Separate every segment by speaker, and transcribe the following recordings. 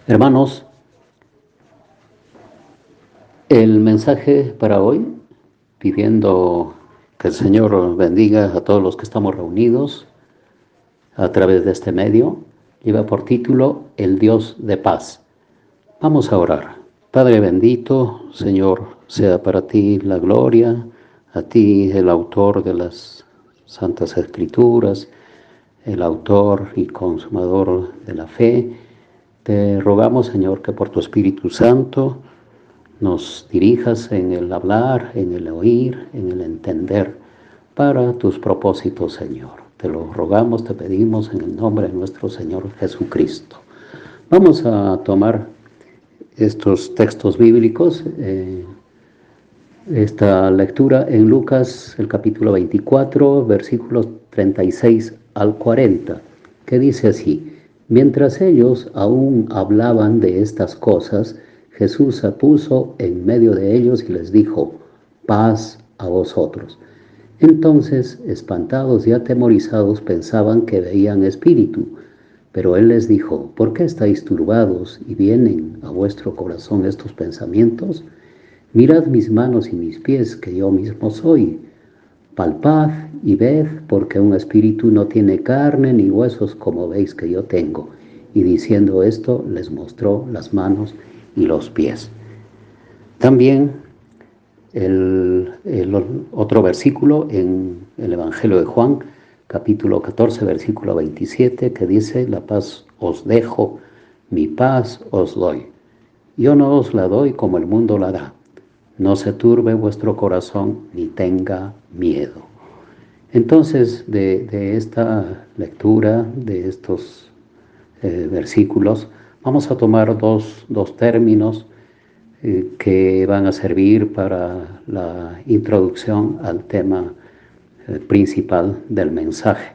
Speaker 1: Hermanos, el mensaje para hoy, pidiendo que el Señor bendiga a todos los que estamos reunidos a través de este medio, lleva por título El Dios de paz. Vamos a orar. Padre bendito, Señor, sea para ti la gloria, a ti el autor de las Santas Escrituras, el autor y consumador de la fe. Te rogamos, Señor, que por tu Espíritu Santo nos dirijas en el hablar, en el oír, en el entender, para tus propósitos, Señor. Te lo rogamos, te pedimos en el nombre de nuestro Señor Jesucristo. Vamos a tomar estos textos bíblicos, esta lectura en Lucas, el capítulo 24, versículos 36 al 40, que dice así: Mientras ellos aún hablaban de estas cosas, Jesús se puso en medio de ellos y les dijo: paz a vosotros. Entonces, espantados y atemorizados, pensaban que veían espíritu. Pero él les dijo: ¿por qué estáis turbados y vienen a vuestro corazón estos pensamientos? Mirad mis manos y mis pies, que yo mismo soy. Palpad y ved, porque un espíritu no tiene carne ni huesos como veis que yo tengo. Y diciendo esto, les mostró las manos y los pies. También el otro versículo en el Evangelio de Juan, capítulo 14, versículo 27, que dice: la paz os dejo, mi paz os doy. Yo no os la doy como el mundo la da. No se turbe vuestro corazón ni tenga miedo. Entonces, de esta lectura, de estos versículos, vamos a tomar dos términos que van a servir para la introducción al tema principal del mensaje.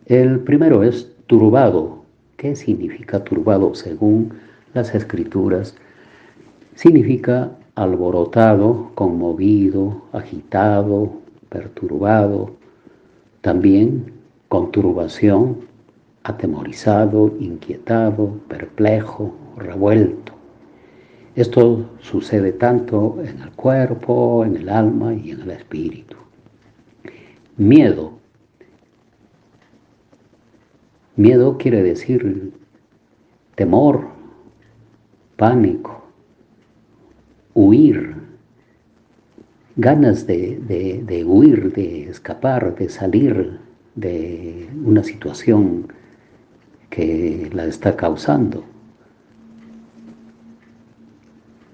Speaker 1: El primero es turbado. ¿Qué significa turbado? Según las Escrituras, significa alborotado, conmovido, agitado, perturbado, también con turbación, atemorizado, inquietado, perplejo, revuelto. Esto sucede tanto en el cuerpo, en el alma y en el espíritu. Miedo. Miedo quiere decir temor, pánico, huir, ganas de huir, de escapar, de salir de una situación que la está causando.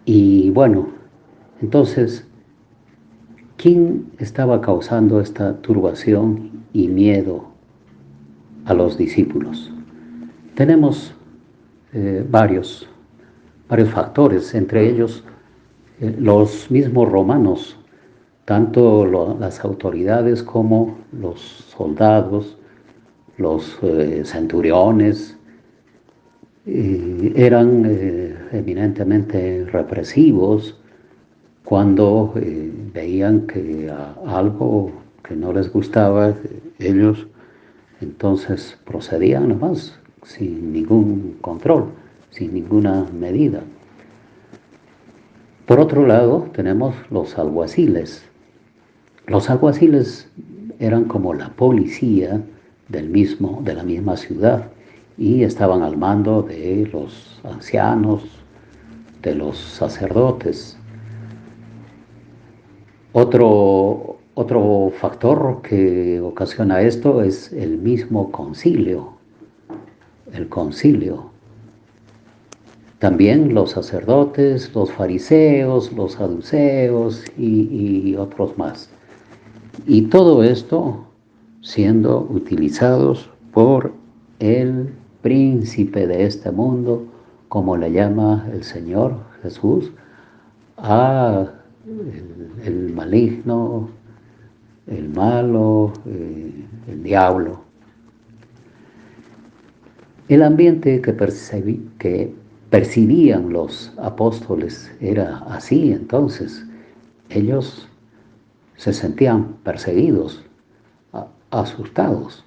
Speaker 1: Y bueno, entonces, ¿quién estaba causando esta turbación y miedo a los discípulos? Tenemos varios factores, entre ellos los mismos romanos, tanto las autoridades como los soldados, los centuriones, eran eminentemente represivos cuando veían que algo que no les gustaba, ellos entonces procedían nomás, sin ningún control, sin ninguna medida. Por otro lado, tenemos los alguaciles. Los alguaciles eran como la policía de la misma ciudad, y estaban al mando de los ancianos, de los sacerdotes. Otro factor que ocasiona esto es el mismo concilio, el concilio. También los sacerdotes, los fariseos, los saduceos y otros más. Y todo esto siendo utilizados por el príncipe de este mundo, como le llama el Señor Jesús, a el maligno, el malo, el diablo. El ambiente que percibían los apóstoles era así. Entonces ellos se sentían perseguidos, asustados.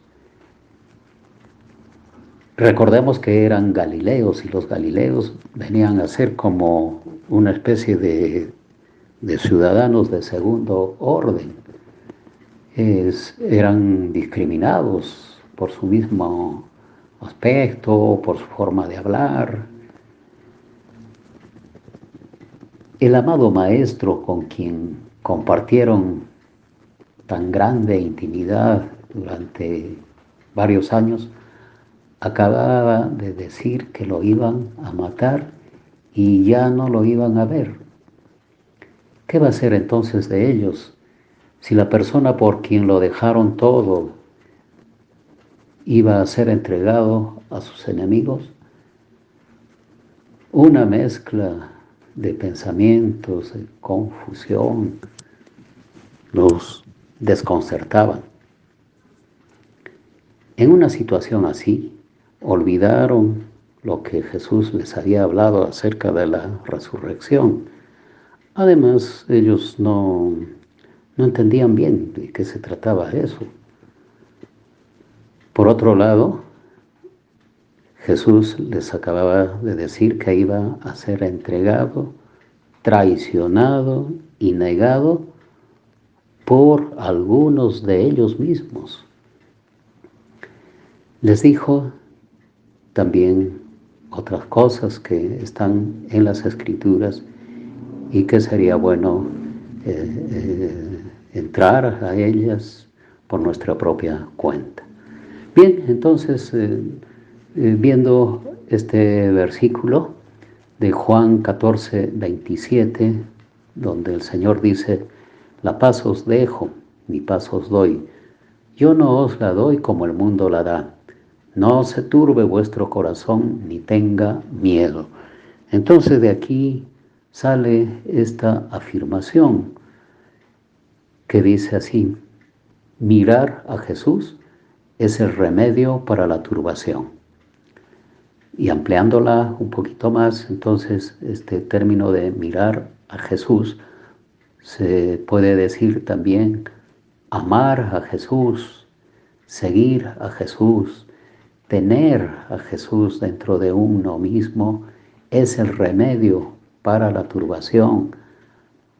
Speaker 1: Recordemos que eran galileos y los galileos venían a ser como una especie de ciudadanos de segundo orden. Eran discriminados por su mismo aspecto, por su forma de hablar. El amado maestro con quien compartieron tan grande intimidad durante varios años, acababa de decir que lo iban a matar y ya no lo iban a ver. ¿Qué va a ser entonces de ellos si la persona por quien lo dejaron todo iba a ser entregado a sus enemigos? Una mezcla de pensamientos, de confusión, los desconcertaban. En una situación así, olvidaron lo que Jesús les había hablado acerca de la resurrección. Además, ellos no entendían bien de qué se trataba eso. Por otro lado, Jesús les acababa de decir que iba a ser entregado, traicionado y negado por algunos de ellos mismos. Les dijo también otras cosas que están en las Escrituras y que sería bueno entrar a ellas por nuestra propia cuenta. Bien, entonces, viendo este versículo de Juan 14, 27, donde el Señor dice: la paz os dejo, mi paz os doy. Yo no os la doy como el mundo la da. No se turbe vuestro corazón ni tenga miedo. Entonces de aquí sale esta afirmación que dice así: mirar a Jesús es el remedio para la turbación. Y ampliándola un poquito más, entonces este término de mirar a Jesús se puede decir también amar a Jesús, seguir a Jesús, tener a Jesús dentro de uno mismo es el remedio para la turbación,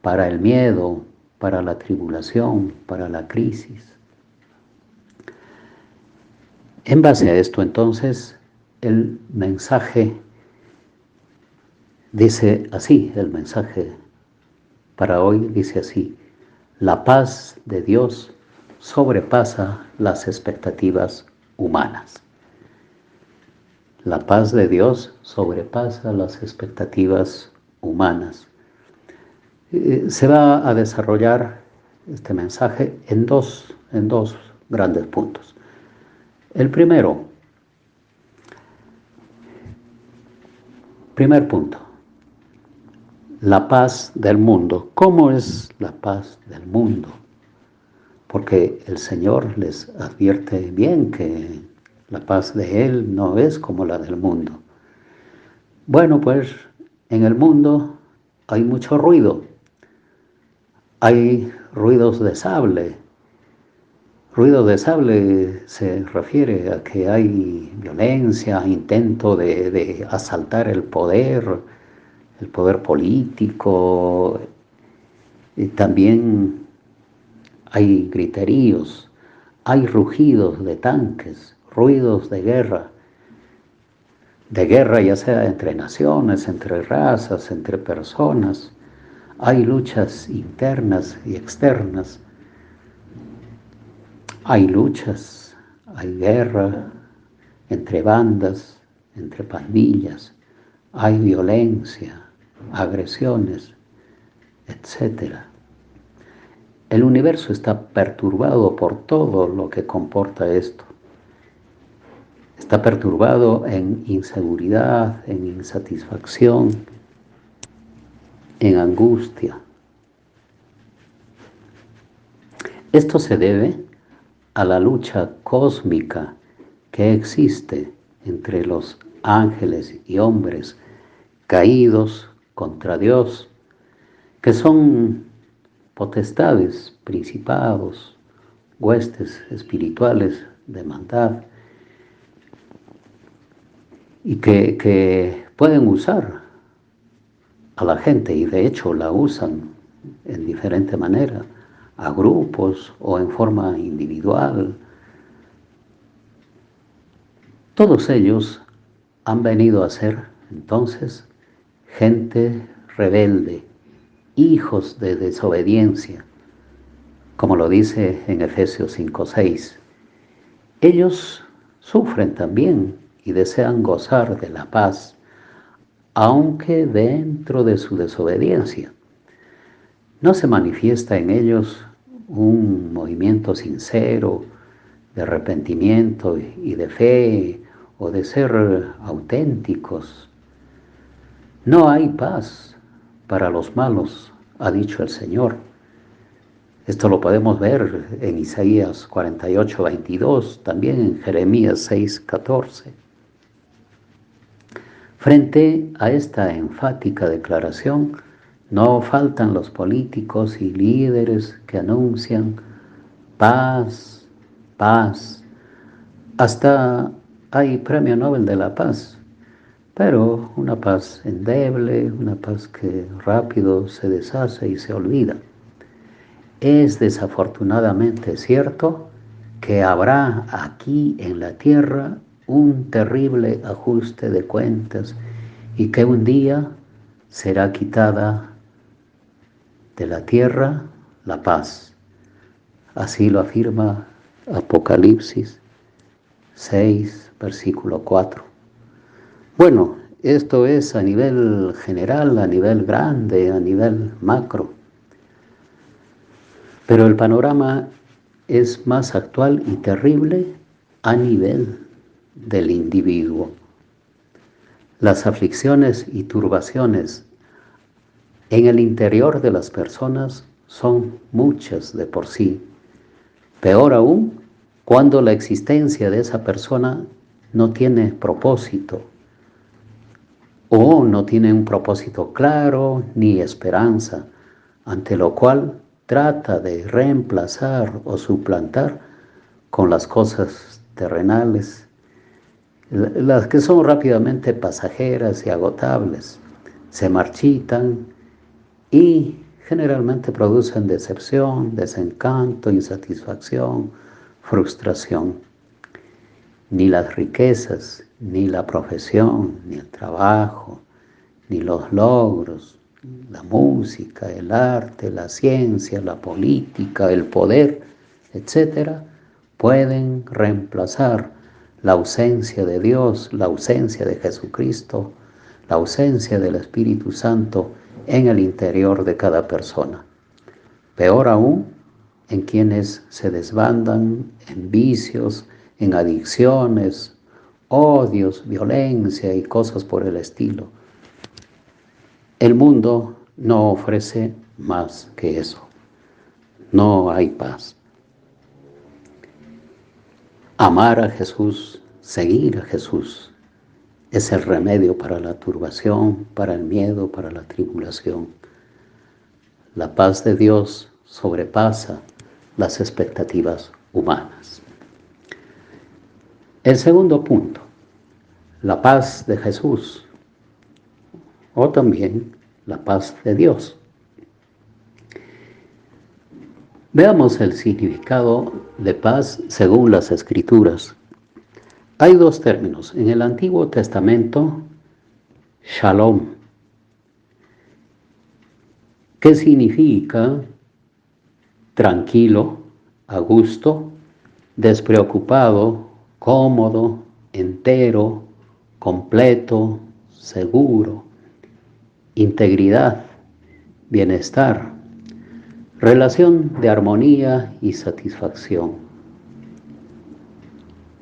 Speaker 1: para el miedo, para la tribulación, para la crisis. En base a esto, entonces, el mensaje dice así, el mensaje para hoy dice así: la paz de Dios sobrepasa las expectativas humanas. La paz de Dios sobrepasa las expectativas humanas. Se va a desarrollar este mensaje en dos grandes puntos. El primer punto, la paz del mundo. ¿Cómo es la paz del mundo? Porque el Señor les advierte bien que la paz de Él no es como la del mundo. Bueno, pues en el mundo hay mucho ruido. Hay ruidos de sable. Ruido de sable se refiere a que hay violencia, intento de asaltar el poder político. Y también hay griteríos, hay rugidos de tanques, ruidos de guerra ya sea entre naciones, entre razas, entre personas. Hay luchas internas y externas. Hay luchas, hay guerra entre bandas, entre pandillas, hay violencia, agresiones, etcétera. El universo está perturbado por todo lo que comporta esto. Está perturbado en inseguridad, en insatisfacción, en angustia. Esto se debe a la lucha cósmica que existe entre los ángeles y hombres caídos contra Dios, que son potestades, principados, huestes espirituales de maldad. y que pueden usar a la gente, y de hecho la usan en diferente manera, a grupos o en forma individual. Todos ellos han venido a ser entonces gente rebelde, hijos de desobediencia, como lo dice en Efesios 5:6. Ellos sufren también y desean gozar de la paz, aunque dentro de su desobediencia no se manifiesta en ellos un movimiento sincero de arrepentimiento y de fe o de ser auténticos. No hay paz para los malos, ha dicho el Señor. Esto lo podemos ver en Isaías 48:22, también en Jeremías 6:14. Frente a esta enfática declaración, no faltan los políticos y líderes que anuncian paz, paz. Hasta hay Premio Nobel de la Paz, pero una paz endeble, una paz que rápido se deshace y se olvida. Es desafortunadamente cierto que habrá aquí en la tierra un terrible ajuste de cuentas y que un día será quitada de la tierra la paz. Así lo afirma Apocalipsis 6, versículo 4. Bueno, esto es a nivel general, a nivel grande, a nivel macro. Pero el panorama es más actual y terrible a nivel del individuo. Las aflicciones y turbaciones en el interior de las personas son muchas de por sí. Peor aún, cuando la existencia de esa persona no tiene propósito o no tiene un propósito claro ni esperanza, ante lo cual trata de reemplazar o suplantar con las cosas terrenales, las que son rápidamente pasajeras y agotables, se marchitan y generalmente producen decepción, desencanto, insatisfacción, frustración. Ni las riquezas, ni la profesión, ni el trabajo, ni los logros, la música, el arte, la ciencia, la política, el poder, etcétera, pueden reemplazar la ausencia de Dios, la ausencia de Jesucristo, la ausencia del Espíritu Santo en el interior de cada persona. Peor aún, en quienes se desbandan en vicios, en adicciones, odios, violencia y cosas por el estilo. El mundo no ofrece más que eso. No hay paz. Amar a Jesús, seguir a Jesús, es el remedio para la turbación, para el miedo, para la tribulación. La paz de Dios sobrepasa las expectativas humanas. El segundo punto, la paz de Jesús o también la paz de Dios. Veamos el significado de paz según las Escrituras. Hay dos términos. En el Antiguo Testamento, shalom, que significa tranquilo, a gusto, despreocupado, cómodo, entero, completo, seguro, integridad, bienestar, relación de armonía y satisfacción.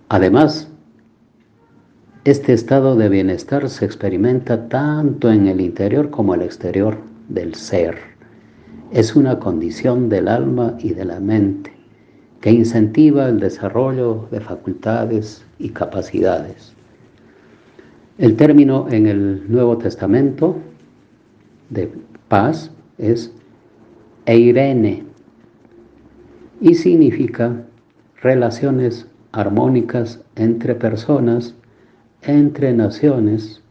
Speaker 1: Además, este estado de bienestar se experimenta tanto en el interior como en el exterior del ser. Es una condición del alma y de la mente que incentiva el desarrollo de facultades y capacidades. El término en el Nuevo Testamento de paz es eirene y significa relaciones armónicas entre personas entre naciones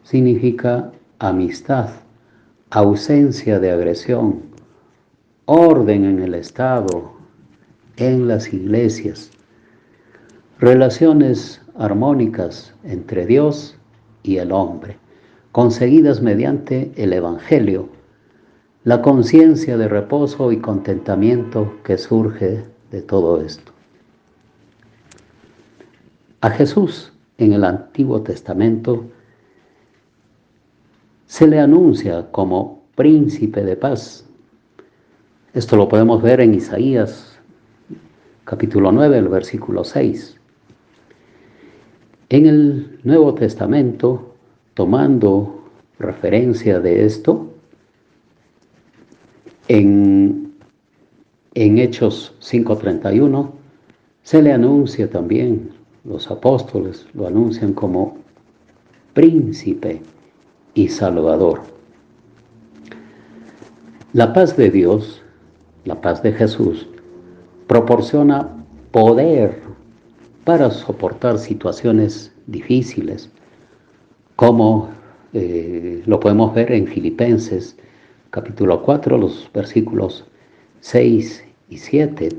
Speaker 1: significa amistad, ausencia de agresión, orden en el Estado, en las iglesias, relaciones armónicas entre Dios y el hombre, conseguidas mediante el Evangelio, la conciencia de reposo y contentamiento que surge de todo esto. A Jesús en el Antiguo Testamento se le anuncia como príncipe de paz. Esto lo podemos ver en Isaías capítulo 9, el versículo 6. En el Nuevo Testamento, tomando referencia de esto, en Hechos 5:31, se le anuncia también, los apóstoles lo anuncian como príncipe y salvador. La paz de Dios, la paz de Jesús, proporciona poder para soportar situaciones difíciles, como lo podemos ver en Filipenses capítulo 4, los versículos 6 y 7.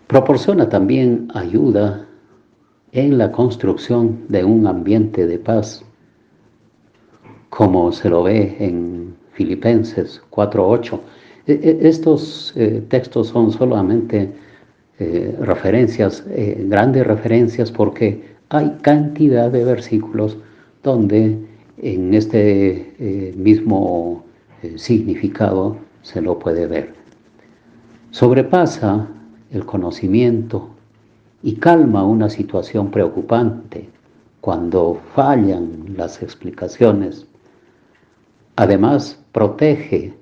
Speaker 1: Proporciona también ayuda en la construcción de un ambiente de paz, como se lo ve en Filipenses 4:8. Estos textos son solamente referencias, grandes referencias, porque hay cantidad de versículos donde en este mismo significado se lo puede ver. Sobrepasa el conocimiento y calma una situación preocupante cuando fallan las explicaciones. Además, protege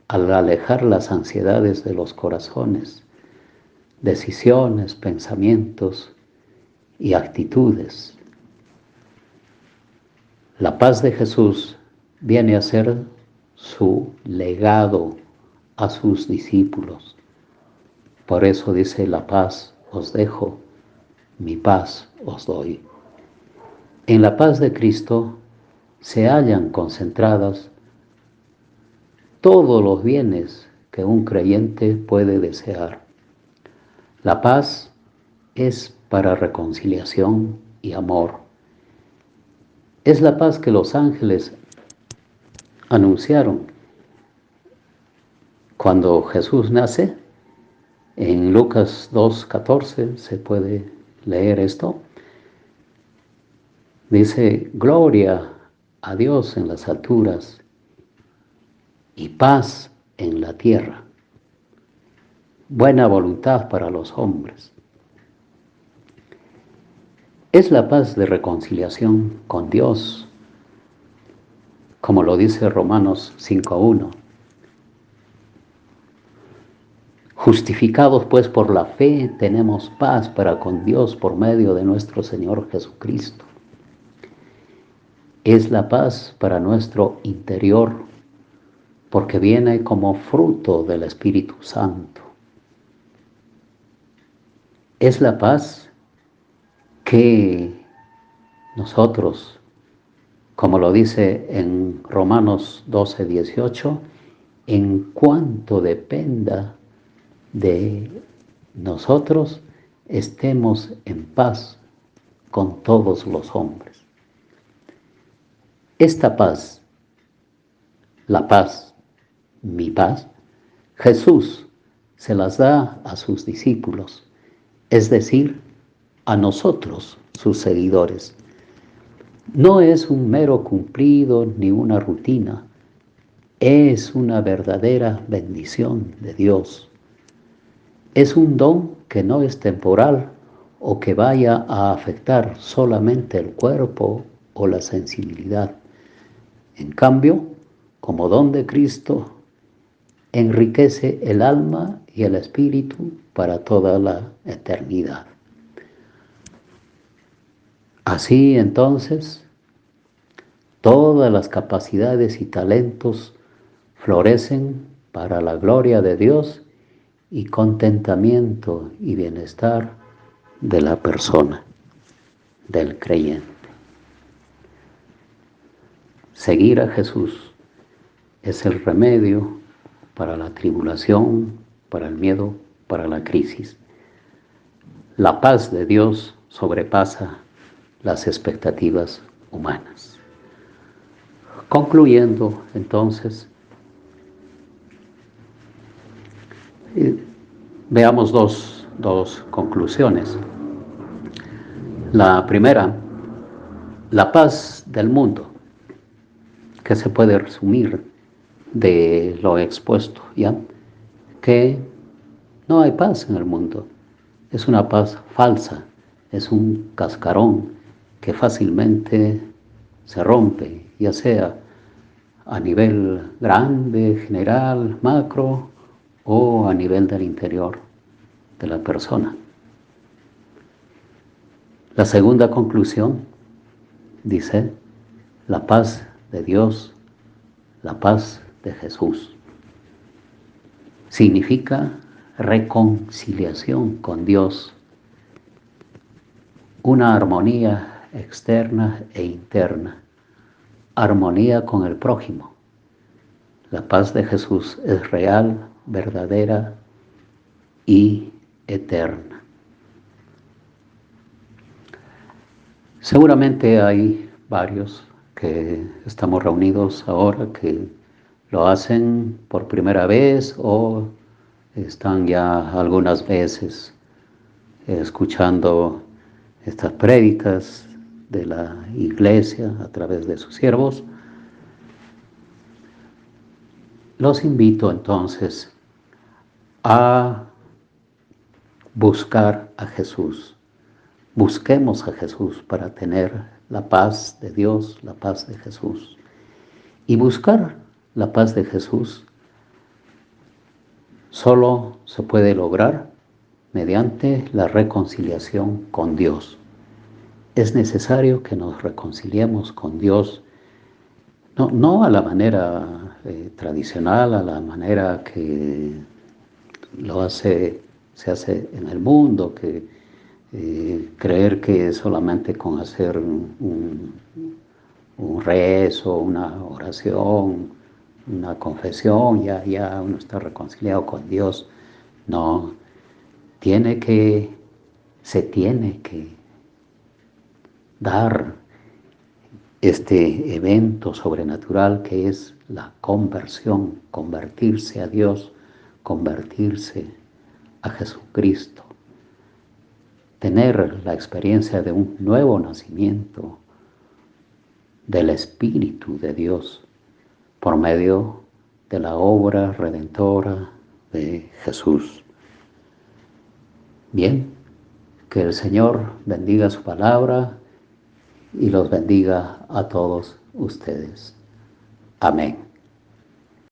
Speaker 1: al alejar las ansiedades de los corazones, decisiones, pensamientos y actitudes. La paz de Jesús viene a ser su legado a sus discípulos. Por eso dice: la paz os dejo, mi paz os doy. En la paz de Cristo se hallan concentradas todos los bienes que un creyente puede desear. La paz es para reconciliación y amor. Es la paz que los ángeles anunciaron cuando Jesús nace. En Lucas 2:14 se puede leer esto. Dice: gloria a Dios en las alturas y paz en la tierra, buena voluntad para los hombres. Es la paz de reconciliación con Dios, como lo dice Romanos 5:1. Justificados pues por la fe, tenemos paz para con Dios por medio de nuestro Señor Jesucristo. Es la paz para nuestro interior, porque viene como fruto del Espíritu Santo. Es la paz que nosotros, como lo dice en Romanos 12:18, en cuanto dependa de nosotros, estemos en paz con todos los hombres. Esta paz, la paz, mi paz, Jesús se las da a sus discípulos, es decir, a nosotros, sus seguidores. No es un mero cumplido ni una rutina, es una verdadera bendición de Dios. Es un don que no es temporal o que vaya a afectar solamente el cuerpo o la sensibilidad. En cambio, como don de Cristo, enriquece el alma y el espíritu para toda la eternidad. Así entonces, todas las capacidades y talentos florecen para la gloria de Dios y contentamiento y bienestar de la persona, del creyente. Seguir a Jesús es el remedio para la tribulación, para el miedo, para la crisis. La paz de Dios sobrepasa las expectativas humanas. Concluyendo, entonces, veamos dos conclusiones. La primera, la paz del mundo, que se puede resumir de lo expuesto, ¿ya? Que no hay paz en el mundo. Es una paz falsa, es un cascarón que fácilmente se rompe, ya sea a nivel grande, general, macro, o a nivel del interior de la persona. La segunda conclusión dice, la paz de Dios, la paz de Jesús. Significa reconciliación con Dios, una armonía externa e interna, armonía con el prójimo. La paz de Jesús es real, verdadera y eterna. Seguramente hay varios que estamos reunidos ahora que lo hacen por primera vez o están ya algunas veces escuchando estas prédicas de la iglesia a través de sus siervos. Los invito entonces a buscar a Jesús. Busquemos a Jesús para tener la paz de Dios, la paz de Jesús. Y buscar la paz de Jesús solo se puede lograr mediante la reconciliación con Dios. Es necesario que nos reconciliemos con Dios, no a la manera tradicional, a la manera que se hace en el mundo, que creer que solamente con hacer un rezo, una oración, una confesión, ya uno está reconciliado con Dios. No, se tiene que dar este evento sobrenatural que es la conversión, convertirse a Dios, convertirse a Jesucristo, tener la experiencia de un nuevo nacimiento del Espíritu de Dios por medio de la obra redentora de Jesús. Bien, que el Señor bendiga su palabra y los bendiga a todos ustedes. Amén.